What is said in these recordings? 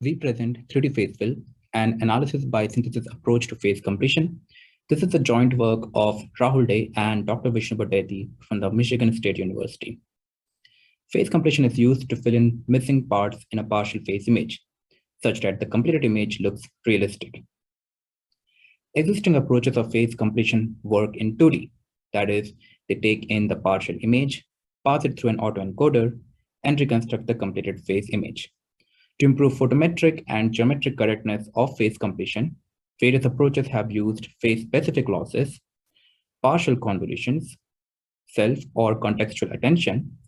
we present 3DFaceFill, an analysis by synthesis approach to face completion. This is the joint work of Rahul Day and Dr. Vishnu Bhattacharya from the Michigan State University. Face completion is used to fill in missing parts in a partial face image, such that the completed image looks realistic. Existing approaches of face completion work in 2D. That is, they take in the partial image, pass it through an autoencoder, and reconstruct the completed face image. To improve photometric and geometric correctness of face completion, various approaches have used face-specific losses, partial convolutions, self or contextual attention,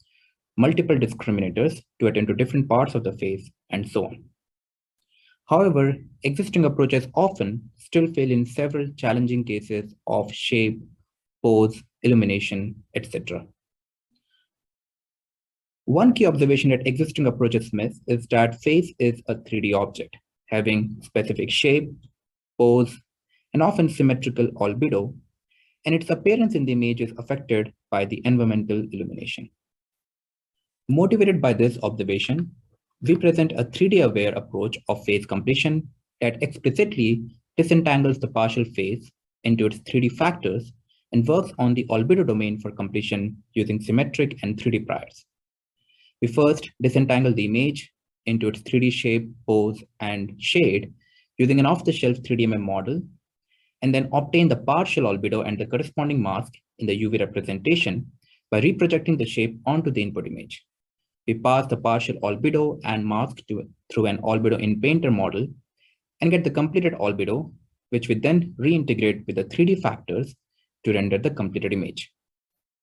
multiple discriminators to attend to different parts of the face, and so on. However, existing approaches often still fail in several challenging cases of shape, pose, illumination, etc. One key observation that existing approaches miss is that face is a 3D object, having specific shape, pose, and often symmetrical albedo, and its appearance in the image is affected by the environmental illumination. Motivated by this observation, we present a 3D-aware approach of face completion that explicitly disentangles the partial face into its 3D factors and works on the albedo domain for completion using symmetric and 3D priors. We first disentangle the image into its 3D shape, pose, and shade using an off-the-shelf 3DMM model, and then obtain the partial albedo and the corresponding mask in the UV representation by reprojecting the shape onto the input image. We pass the partial albedo and mask through an albedo in painter model and get the completed albedo, which we then reintegrate with the 3D factors to render the completed image.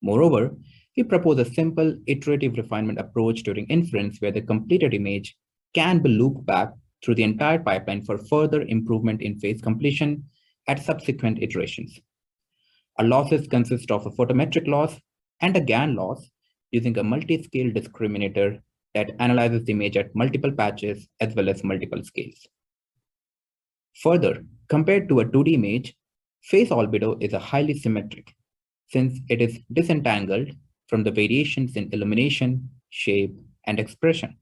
Moreover, we propose a simple iterative refinement approach during inference where the completed image can be looped back through the entire pipeline for further improvement in face completion at subsequent iterations. Our losses consist of a photometric loss and a GAN loss using a multi-scale discriminator that analyzes the image at multiple patches as well as multiple scales. Further, compared to a 2D image, face albedo is a highly symmetric since it is disentangled from the variations in illumination, shape, and expression.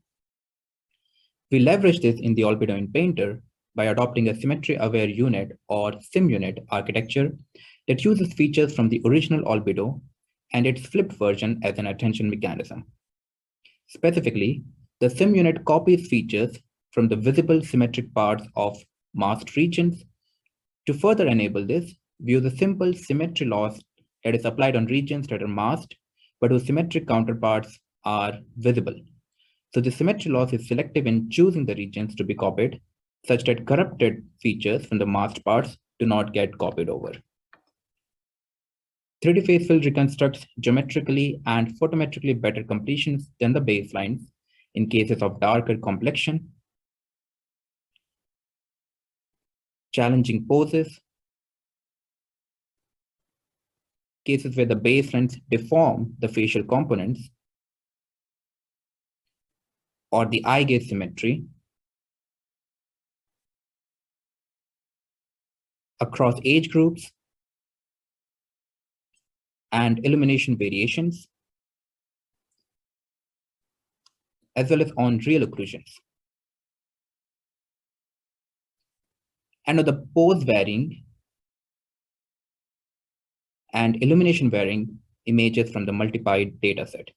We leverage this in the albedo in Painter by adopting a symmetry-aware unit or SIM unit architecture that uses features from the original albedo and its flipped version as an attention mechanism. Specifically, the SIM unit copies features from the visible symmetric parts of masked regions. To further enable this, we use a simple symmetry loss that is applied on regions that are masked but whose symmetric counterparts are visible. So the symmetry loss is selective in choosing the regions to be copied, such that corrupted features from the masked parts do not get copied over. 3DFaceFill reconstructs geometrically and photometrically better completions than the baselines in cases of darker complexion, challenging poses, cases where the baselines deform the facial components, or the eye gaze symmetry, across age groups, and illumination variations, as well as on real occlusions. And of the pose varying and illumination varying images from the multiplied dataset.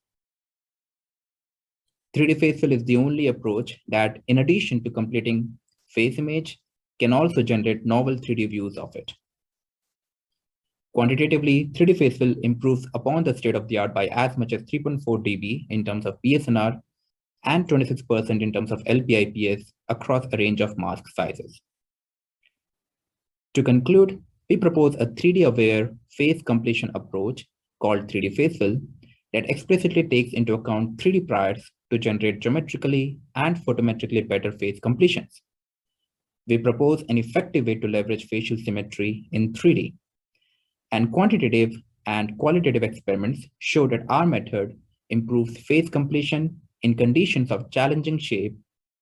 3DFaceFill is the only approach that, in addition to completing face image, can also generate novel 3D views of it. Quantitatively, 3DFaceFill improves upon the state-of-the-art by as much as 3.4 dB in terms of PSNR and 26% in terms of LPIPS across a range of mask sizes. To conclude, we propose a 3D-aware face completion approach called 3DFaceFill that explicitly takes into account 3D priors to generate geometrically and photometrically better face completions. We propose an effective way to leverage facial symmetry in 3D. And quantitative and qualitative experiments show that our method improves face completion in conditions of challenging shape,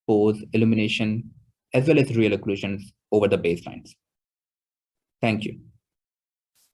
pose, illumination, as well as real occlusions over the baselines. Thank you.